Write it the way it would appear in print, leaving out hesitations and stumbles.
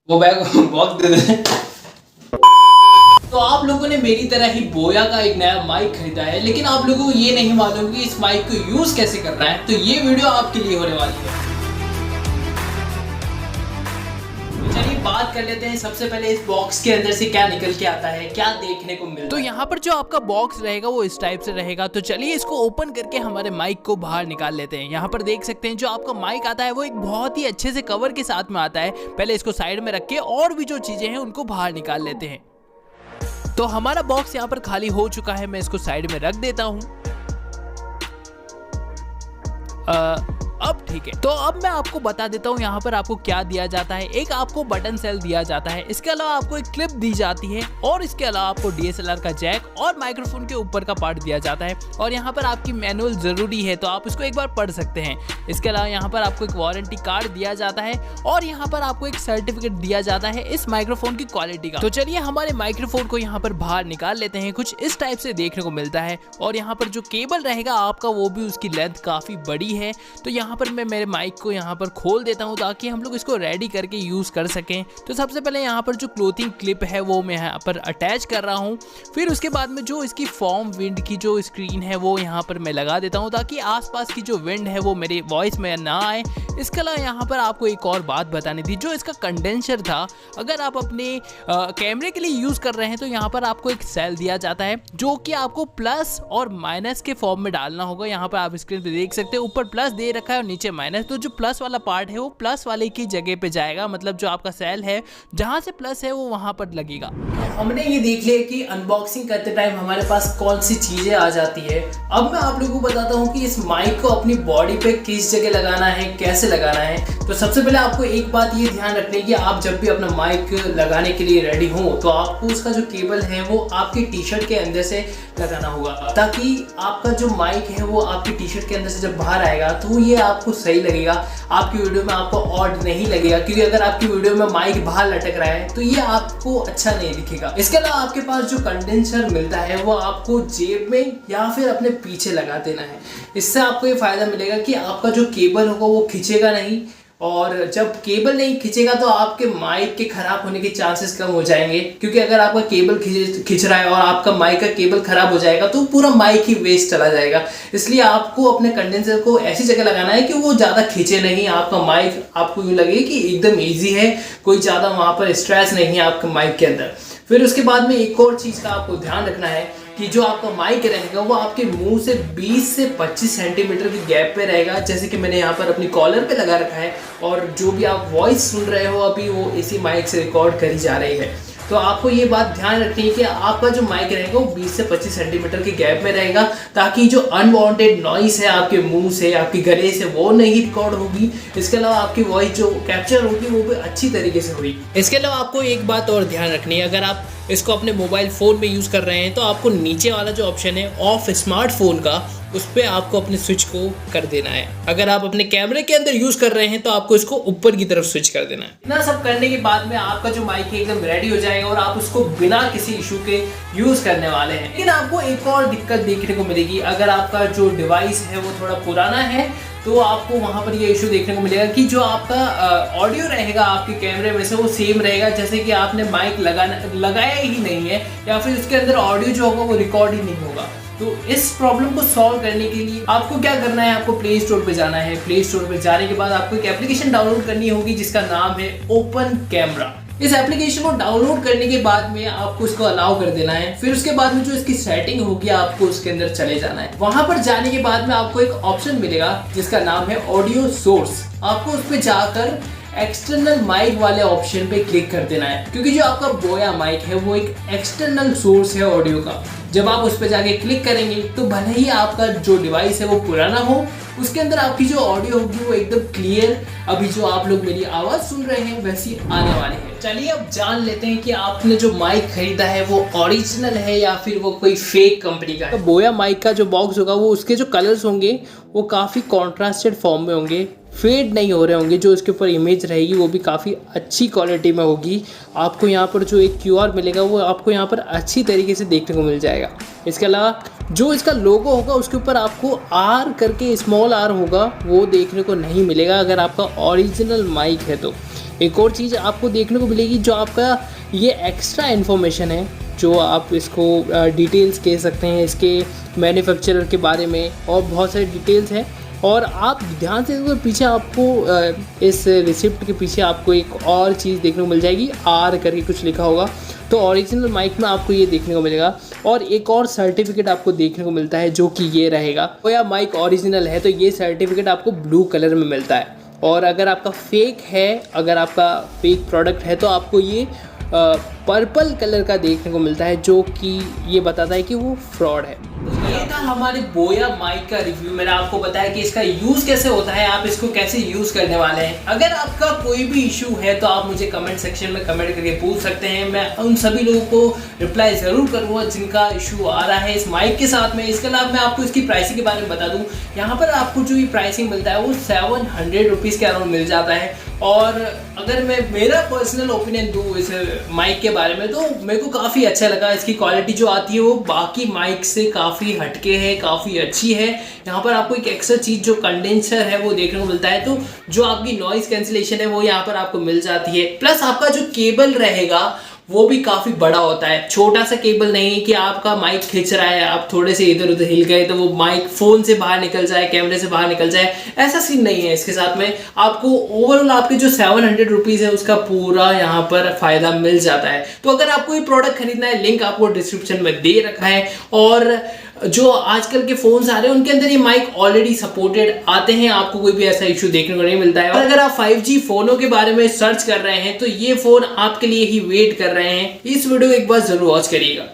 वो bag box दे दे। तो आप लोगों ने मेरी तरह ही बोया का एक नया माइक खरीदा है, लेकिन आप लोगों को ये नहीं मालूम कि इस माइक को यूज कैसे करना है। तो ये वीडियो आपके लिए होने वाली है। चलिए बात कर लेते हैं सबसे पहले इस बॉक्स के अंदर से क्या निकल के आता है, क्या देखने को मिलता है। तो यहाँ पर जो आपका बॉक्स रहेगा वो इस टाइप से रहेगा। तो चलिए इसको ओपन करके हमारे माइक को बाहर निकाल लेते हैं। यहाँ पर देख सकते हैं जो आपका माइक आता है वो एक बहुत ही अच्छे से कवर के साथ में आता है। पहले इसको साइड में रख के और भी जो चीजें हैं उनको बाहर निकाल लेते हैं। तो हमारा बॉक्स यहाँ पर खाली हो चुका है, मैं इसको साइड में रख देता हूँ। अब ठीक है, तो अब मैं आपको बता देता हूँ यहाँ पर आपको क्या दिया जाता है। एक आपको बटन सेल दिया जाता है, इसके अलावा आपको एक क्लिप दी जाती है और इसके अलावा आपको DSLR का जैक और माइक्रोफोन के ऊपर का पार्ट दिया जाता है। और यहाँ पर आपकी मैनुअल जरूरी है तो आप इसको एक बार पढ़ सकते हैं। इसके अलावा यहाँ पर आपको एक वारंटी कार्ड दिया जाता है और यहाँ पर आपको एक सर्टिफिकेट दिया जाता है इस माइक्रोफोन की क्वालिटी का। तो चलिए हमारे माइक्रोफोन को यहाँ पर बाहर निकाल लेते हैं। कुछ इस टाइप से देखने को मिलता है और यहाँ पर जो केबल रहेगा आपका वो भी उसकी लेंथ काफी बड़ी है। तो यहाँ पर मैं मेरे माइक को यहाँ पर खोल देता हूँ ताकि हम लोग इसको रेडी करके यूज कर सकें। तो सबसे पहले यहाँ पर जो क्लोथिंग क्लिप है वो मैं यहाँ पर अटैच कर रहा हूँ। फिर उसके बाद में जो इसकी फॉर्म विंड की जो स्क्रीन है वो यहाँ पर मैं लगा देता हूँ ताकि आसपास की जो विंड है वो मेरी वॉइस में ना आए। इसके अलावा यहाँ पर आपको एक और बात बतानी थी, जो इसका कंडेंसर था, अगर आप अपने कैमरे के लिए यूज कर रहे हैं तो यहाँ पर आपको एक सेल दिया जाता है जो कि आपको प्लस और माइनस के फॉर्म में डालना होगा। यहाँ पर आप स्क्रीन पे देख सकते हैं ऊपर प्लस दे रखा है और नीचे माइनस। तो जो प्लस वाला पार्ट है वो प्लस वाले की जगह पे जाएगा, मतलब जो आपका सेल है जहां से प्लस है वो वहां पर लगेगा। हमने ये देख लिया कि अनबॉक्सिंग करते टाइम हमारे पास कौन सी चीजें आ जाती है। अब मैं आप लोगों को बताता हूँ कि इस माइक को अपनी बॉडी पे किस जगह लगाना है, कैसे लगाना है। तो सबसे पहले आपको एक बात ये ध्यान रखनी है कि आप जब भी अपना माइक लगाने के लिए रेडी हो तो आपको उसका जो केबल है वो आपकी टी शर्ट के अंदर से लगाना होगा, ताकि आपका जो माइक है वो आपकी टी शर्ट के अंदर से जब बाहर आएगा तो ये आपको सही लगेगा, आपकी वीडियो में आपको ऑड नहीं लगेगा। क्योंकि अगर आपकी वीडियो में माइक बाहर लटक रहा है तो ये आपको अच्छा नहीं दिखेगा। इसके अलावा आपके पास जो कंडेंसर मिलता है वो आपको जेब में या फिर अपने पीछे लगा देना है। इससे आपको ये फायदा मिलेगा कि आपका जो केबल होगा वो खिंचेगा नहीं, और जब केबल नहीं खिंचेगा तो आपके माइक के खराब होने के चांसेस कम हो जाएंगे। क्योंकि अगर आपका केबल खिंच रहा है और आपका माइक का केबल खराब हो जाएगा तो पूरा माइक ही वेस्ट चला जाएगा। इसलिए आपको अपने कंडेंसर को ऐसी जगह लगाना है कि वो ज़्यादा खींचे नहीं, आपका माइक आपको यूँ लगे कि एकदम ईजी है, कोई ज़्यादा वहाँ पर स्ट्रेस नहीं है आपके माइक के अंदर। फिर उसके बाद में एक और चीज़ का आपको ध्यान रखना है कि जो आपका माइक रहेगा वो आपके मुंह से 20 से 25 सेंटीमीटर की गैप पे रहेगा, जैसे कि मैंने यहाँ पर अपनी कॉलर पे लगा रखा है। और जो भी आप वॉइस सुन रहे हो अभी वो इसी माइक से रिकॉर्ड करी जा रही है। तो आपको ये बात ध्यान रखनी है कि आपका जो माइक रहेगा वो 20 से 25 सेंटीमीटर की गैप में रहेगा, ताकि जो अनवांटेड नॉइस है आपके मुंह से, आपके गले से, वो नहीं रिकॉर्ड होगी। इसके अलावा आपकी वॉइस जो कैप्चर होगी वो भी अच्छी तरीके से होगी। इसके अलावा आपको एक बात और ध्यान रखनी है, अगर आप इसको अपने मोबाइल फ़ोन में यूज़ कर रहे हैं तो आपको नीचे वाला जो ऑप्शन है ऑफ स्मार्टफोन का, उस पर आपको अपने स्विच को कर देना है। अगर आप अपने कैमरे के अंदर यूज़ कर रहे हैं तो आपको इसको ऊपर की तरफ स्विच कर देना है। इतना सब करने के बाद में आपका जो माइक है एकदम रेडी हो जाएगा और आप उसको बिना किसी इशू के यूज़ करने वाले हैं। लेकिन आपको एक और दिक्कत देखने को मिलेगी, अगर आपका जो डिवाइस है वो थोड़ा पुराना है तो आपको वहाँ पर ये इशू देखने को मिलेगा कि जो आपका ऑडियो रहेगा आपके कैमरे में से वो सेम रहेगा जैसे कि आपने माइक लगाया ही नहीं है, या फिर उसके अंदर ऑडियो जो होगा वो रिकॉर्ड ही नहीं होगा। तो इस प्रॉब्लम को सॉल्व करने के लिए आपको क्या करना है, आपको प्ले स्टोर पे जाना है। प्ले स्टोर पे जाने के बाद आपको एक एप्लीकेशन डाउनलोड करनी होगी जिसका नाम है ओपन कैमरा। इस एप्लीकेशन को डाउनलोड करने के बाद में आपको इसको अलाउ कर देना है। फिर उसके बाद में जो इसकी सेटिंग होगी आपको उसके अंदर चले जाना है। वहां पर जाने के बाद में आपको एक ऑप्शन मिलेगा जिसका नाम है ऑडियो सोर्स। आपको उस पर जाकर एक्सटर्नल माइक वाले ऑप्शन पे क्लिक कर देना है, क्योंकि जो आपका बोया माइक है वो एक एक्सटर्नल सोर्स है ऑडियो का। जब आप उस पर जाके क्लिक करेंगे तो भले ही आपका जो डिवाइस है वो पुराना हो, उसके अंदर आपकी जो ऑडियो होगी वो एकदम क्लियर, अभी जो आप लोग मेरी आवाज़ सुन रहे हैं वैसी आने वाली है। चलिए अब जान लेते हैं कि आपने जो माइक खरीदा है वो ओरिजिनल है या फिर वो कोई फेक कंपनी का है। तो बोया माइक का जो बॉक्स होगा वो उसके जो कलर्स होंगे वो काफ़ी कॉन्ट्रास्टेड फॉर्म में होंगे, फेड नहीं हो रहे होंगे। जो इसके ऊपर इमेज रहेगी वो भी काफ़ी अच्छी क्वालिटी में होगी। आपको यहाँ पर जो एक QR मिलेगा वो आपको यहाँ पर अच्छी तरीके से देखने को मिल जाएगा। इसके अलावा जो इसका लोगो होगा उसके ऊपर आपको R करके स्मॉल r होगा, वो देखने को नहीं मिलेगा अगर आपका ओरिजिनल माइक है तो। एक और चीज़ आपको देखने को मिलेगी, जो आपका ये एक्स्ट्रा इन्फॉर्मेशन है, जो आप इसको डिटेल्स कह सकते हैं इसके मैन्युफैक्चरर के बारे में, और बहुत सारी डिटेल्स हैं। और आप ध्यान से देखो, पीछे आपको इस रिसिप्ट के पीछे आपको एक और चीज़ देखने को मिल जाएगी, आर करके कुछ लिखा होगा, तो ओरिजिनल माइक में आपको ये देखने को मिलेगा। और एक और सर्टिफिकेट आपको देखने को मिलता है, जो कि ये रहेगा। तो या माइक ओरिजिनल है तो ये सर्टिफिकेट आपको ब्लू कलर में मिलता है, और अगर आपका फेक है, अगर आपका फेक प्रोडक्ट है, तो आपको ये पर्पल कलर का देखने को मिलता है, जो कि ये बताता है कि वो फ्रॉड है। ये था हमारे बोया माइक का रिव्यू। मैंने आपको बताया कि इसका यूज़ कैसे होता है, आप इसको कैसे यूज़ करने वाले हैं। अगर आपका कोई भी इशू है तो आप मुझे कमेंट सेक्शन में कमेंट करके पूछ सकते हैं। मैं उन सभी लोगों को रिप्लाई ज़रूर करूँगा जिनका इशू आ रहा है इस माइक के साथ में। इसके अलावा मैं आपको इसकी प्राइसिंग के बारे में बता दूँ। यहाँ पर आपको जो ये प्राइसिंग मिलता है वो 700 रुपीज़ के अराउंड मिल जाता है। और अगर मैं मेरा पर्सनल ओपिनियन दूँ इस माइक के बारे में, तो मेरे को काफ़ी अच्छा लगा। इसकी क्वालिटी जो आती है वो बाकी माइक से काफ़ी हटके है, काफ़ी अच्छी है। यहाँ पर आपको एक एक्स्ट्रा चीज़ जो कंडेंसर है वो देखने को मिलता है, तो जो आपकी नॉइज़ कैंसिलेशन है वो यहाँ पर आपको मिल जाती है। प्लस आपका जो केबल रहेगा वो भी काफ़ी बड़ा होता है, छोटा सा केबल नहीं कि आपका माइक खींच रहा है, आप थोड़े से इधर उधर हिल गए तो वो माइक फ़ोन से बाहर निकल जाए, कैमरे से बाहर निकल जाए, ऐसा सीन नहीं है। इसके साथ में आपको ओवरऑल आपके जो 700 रुपीज़ है उसका पूरा यहाँ पर फ़ायदा मिल जाता है। तो अगर आपको ये प्रोडक्ट खरीदना है, लिंक आपको डिस्क्रिप्शन में दे रखा है। और जो आजकल के फ़ोन्स आ रहे हैं उनके अंदर ये माइक ऑलरेडी सपोर्टेड आते हैं, आपको कोई भी ऐसा इशू देखने को नहीं मिलता है। और अगर आप 5G फ़ोनों के बारे में सर्च कर रहे हैं तो ये फ़ोन आपके लिए ही वेट कर रहे हैं। इस वीडियो को एक बार ज़रूर वॉच करिएगा।